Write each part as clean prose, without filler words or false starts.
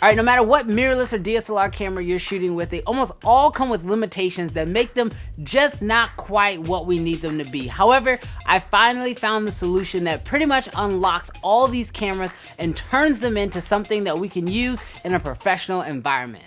Alright, no matter what mirrorless or DSLR camera you're shooting with, they almost all come with limitations that make them just not quite what we need them to be. However, I finally found the solution that pretty much unlocks all these cameras and turns them into something that we can use in a professional environment.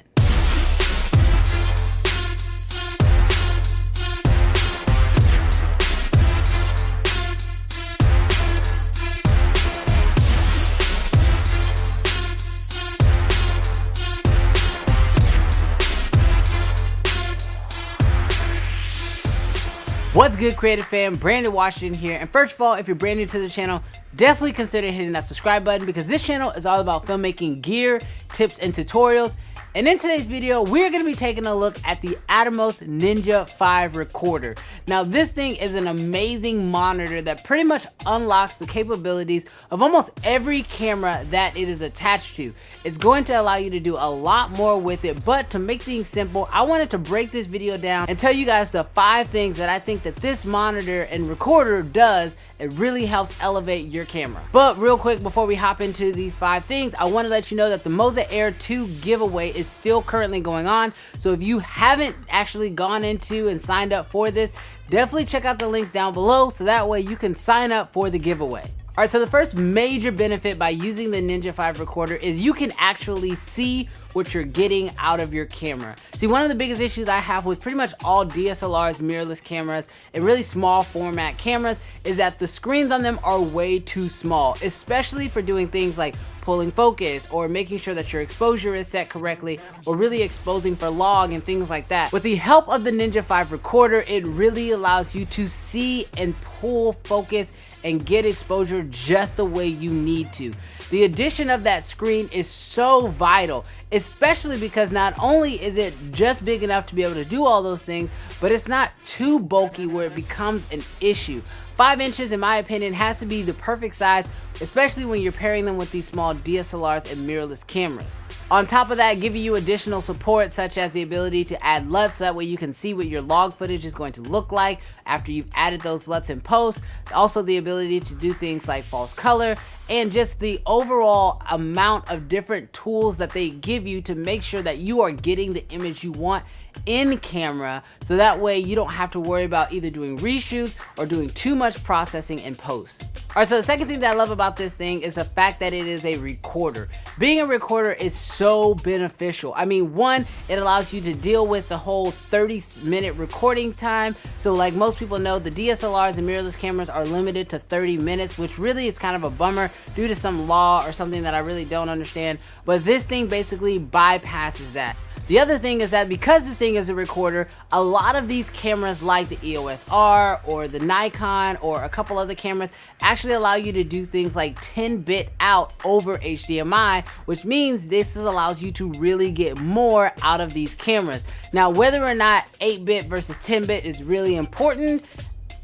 What's good, creative fam? Brandon Washington here, and first of all, if you're brand new to the channel, definitely consider hitting that subscribe button because this channel is all about filmmaking gear, tips, and tutorials. And in today's video, we're going to be taking a look at the Atomos Ninja 5 recorder. Now, this thing is an amazing monitor that pretty much unlocks the capabilities of almost every camera that it is attached to. It's going to allow you to do a lot more with it, but to make things simple, I wanted to break this video down and tell you guys the 5 things that I think that this monitor and recorder does. It really helps elevate your camera. But real quick, before we hop into these 5 things, I want to let you know that the Moza Air 2 giveaway is still currently going on. So if you haven't actually gone into and signed up for this, definitely check out the links down below so that way you can sign up for the giveaway. Alright, so the first major benefit by using the Ninja 5 recorder is you can actually see what you're getting out of your camera. See, one of the biggest issues I have with pretty much all DSLRs, mirrorless cameras, and really small format cameras is that the screens on them are way too small, especially for doing things like pulling focus or making sure that your exposure is set correctly or really exposing for log and things like that. With the help of the Ninja 5 recorder, it really allows you to see and pull focus and get exposure just the way you need to. The addition of that screen is so vital, especially because not only is it just big enough to be able to do all those things, but it's not too bulky where it becomes an issue. 5 inches, in my opinion, has to be the perfect size, especially when you're pairing them with these small DSLRs and mirrorless cameras. On top of that, giving you additional support such as the ability to add LUTs so that way you can see what your log footage is going to look like after you've added those LUTs in post. Also the ability to do things like false color and just the overall amount of different tools that they give you to make sure that you are getting the image you want in camera, so that way you don't have to worry about either doing reshoots or doing too much processing in post. Alright, so the second thing that I love about this thing is the fact that it is a recorder. Being a recorder is so beneficial. I mean, one, it allows you to deal with the whole 30-minute recording time. So like most people know, the DSLRs and mirrorless cameras are limited to 30 minutes, which really is kind of a bummer due to some law or something that I really don't understand. But this thing basically bypasses that. The other thing is that because this thing is a recorder, a lot of these cameras like the EOS R or the Nikon or a couple other cameras actually allow you to do things like 10-bit out over HDMI, which means this allows you to really get more out of these cameras. Now, whether or not 8-bit versus 10-bit is really important,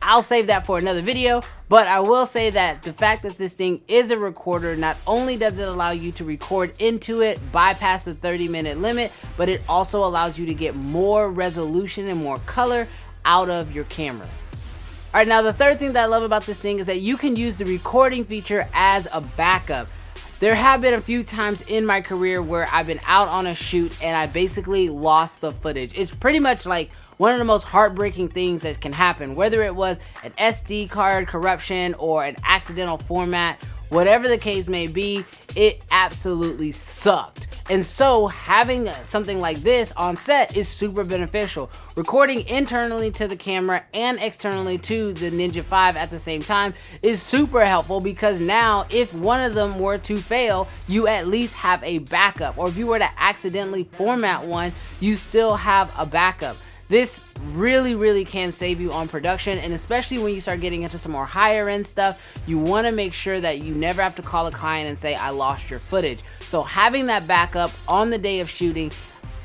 I'll save that for another video, but I will say that the fact that this thing is a recorder, not only does it allow you to record into it, bypass the 30-minute limit, but it also allows you to get more resolution and more color out of your cameras. Alright, now the third thing that I love about this thing is that you can use the recording feature as a backup. There have been a few times in my career where I've been out on a shoot and I basically lost the footage. It's pretty much like one of the most heartbreaking things that can happen, whether it was an SD card corruption or an accidental format, whatever the case may be, it absolutely sucked. And so having something like this on set is super beneficial. Recording internally to the camera and externally to the Ninja 5 at the same time is super helpful because now if one of them were to fail, you at least have a backup. Or if you were to accidentally format one, you still have a backup. This really can save you on production, and especially when you start getting into some more higher end stuff, you want to make sure that you never have to call a client and say, I lost your footage. So having that backup on the day of shooting,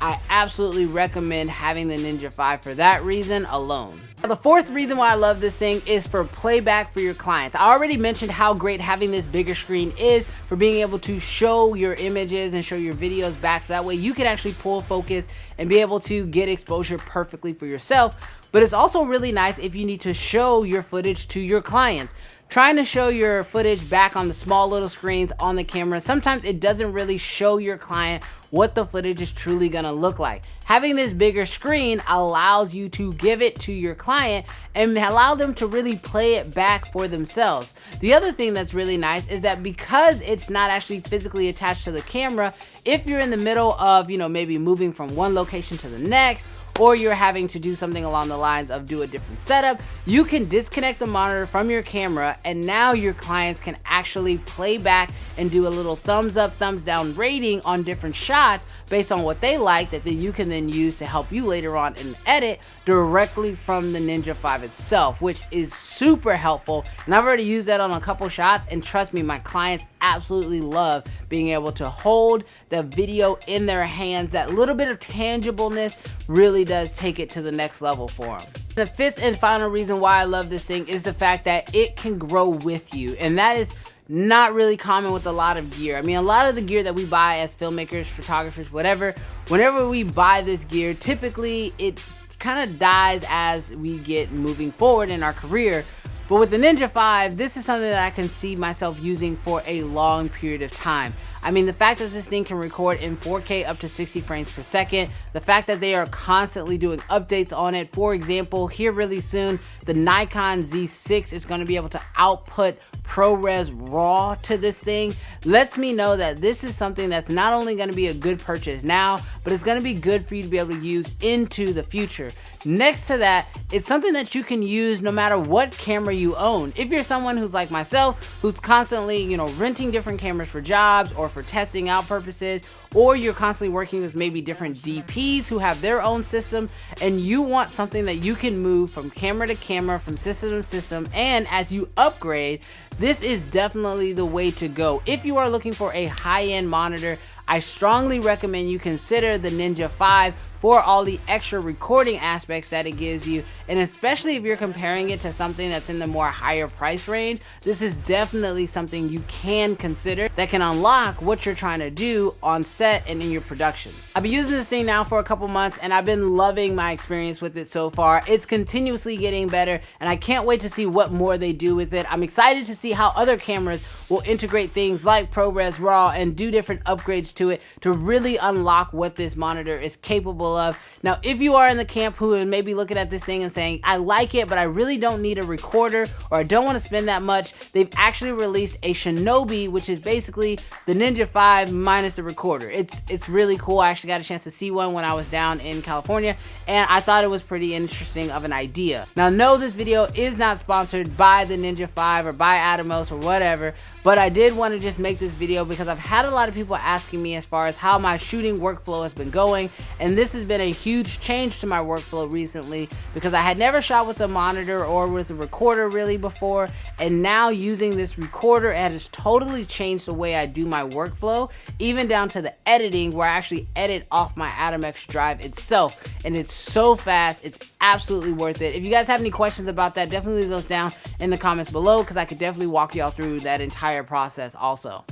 I absolutely recommend having the Ninja 5 for that reason alone. Now, the fourth reason why I love this thing is for playback for your clients. I already mentioned how great having this bigger screen is for being able to show your images and show your videos back, so that way you can actually pull focus and be able to get exposure perfectly for yourself. But it's also really nice if you need to show your footage to your clients. trying to show your footage back on the small little screens on the camera, sometimes it doesn't really show your client what the footage is truly gonna look like. Having this bigger screen allows you to give it to your client and allow them to really play it back for themselves. The other thing that's really nice is that because it's not actually physically attached to the camera, if you're in the middle of, maybe moving from one location to the next, or you're having to do something along the lines of do a different setup, you can disconnect the monitor from your camera, and now your clients can actually play back and do a little thumbs up, thumbs down rating on different shots based on what they like, that then you can then use to help you later on in edit directly from the Ninja 5 itself, which is super helpful. And I've already used that on a couple shots, and trust me, my clients absolutely love being able to hold the video in their hands. That little bit of tangibleness really does take it to the next level for them. The fifth and final reason why I love this thing is the fact that it can grow with you, and that is not really common with a lot of gear. I mean, a lot of the gear that we buy as filmmakers, photographers, whatever, whenever we buy this gear, typically it kind of dies as we get moving forward in our career. But with the Ninja 5, this is something that I can see myself using for a long period of time. I mean, the fact that this thing can record in 4K up to 60 frames per second, the fact that they are constantly doing updates on it. For example, here really soon, the Nikon Z6 is going to be able to output ProRes RAW to this thing. Lets me know that this is something that's not only going to be a good purchase now, but it's going to be good for you to be able to use into the future. Next to that, it's something that you can use no matter what camera you own. If you're someone who's like myself, who's constantly, renting different cameras for jobs or for testing out purposes, or you're constantly working with maybe different DPs who have their own system, and you want something that you can move from camera to camera, from system to system, and as you upgrade, this is definitely the way to go. If you are looking for a high-end monitor, I strongly recommend you consider the Ninja 5 for all the extra recording aspects that it gives you, and especially if you're comparing it to something that's in the more higher price range, this is definitely something you can consider that can unlock what you're trying to do on set and in your productions. I've been using this thing now for a couple months, and I've been loving my experience with it so far. It's continuously getting better, and I can't wait to see what more they do with it. I'm excited to see how other cameras will integrate things like ProRes RAW and do different upgrades to it to really unlock what this monitor is capable of. Now, if you are in the camp who is maybe looking at this thing and saying, I like it, but I really don't need a recorder, or I don't want to spend that much, they've actually released a Shinobi, which is basically the Ninja 5 minus the recorder. It's really cool. I actually got a chance to see one when I was down in California, and I thought it was pretty interesting of an idea. Now, no, this video is not sponsored by the Ninja 5 or by Atomos or whatever, but I did want to just make this video because I've had a lot of people asking me as far as how my shooting workflow has been going, and this has been a huge change to my workflow recently because I had never shot with a monitor or with a recorder really before, and now using this recorder, it has totally changed the way I do my workflow, even down to the editing where I actually edit off my Atomos drive itself, and it's so fast. It's absolutely worth it. If you guys have any questions about that, definitely leave those down in the comments below because I could definitely walk y'all through that entire process also.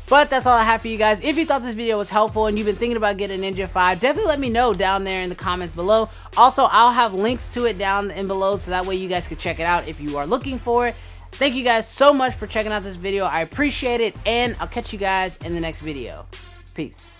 But that's all I have for you guys. If you thought this video was helpful and you've been thinking about getting a Ninja 5, definitely let me know down there in the comments below. Also, I'll have links to it down in below so that way you guys can check it out if you are looking for it. Thank you guys so much for checking out this video. I appreciate it, and I'll catch you guys in the next video. Peace.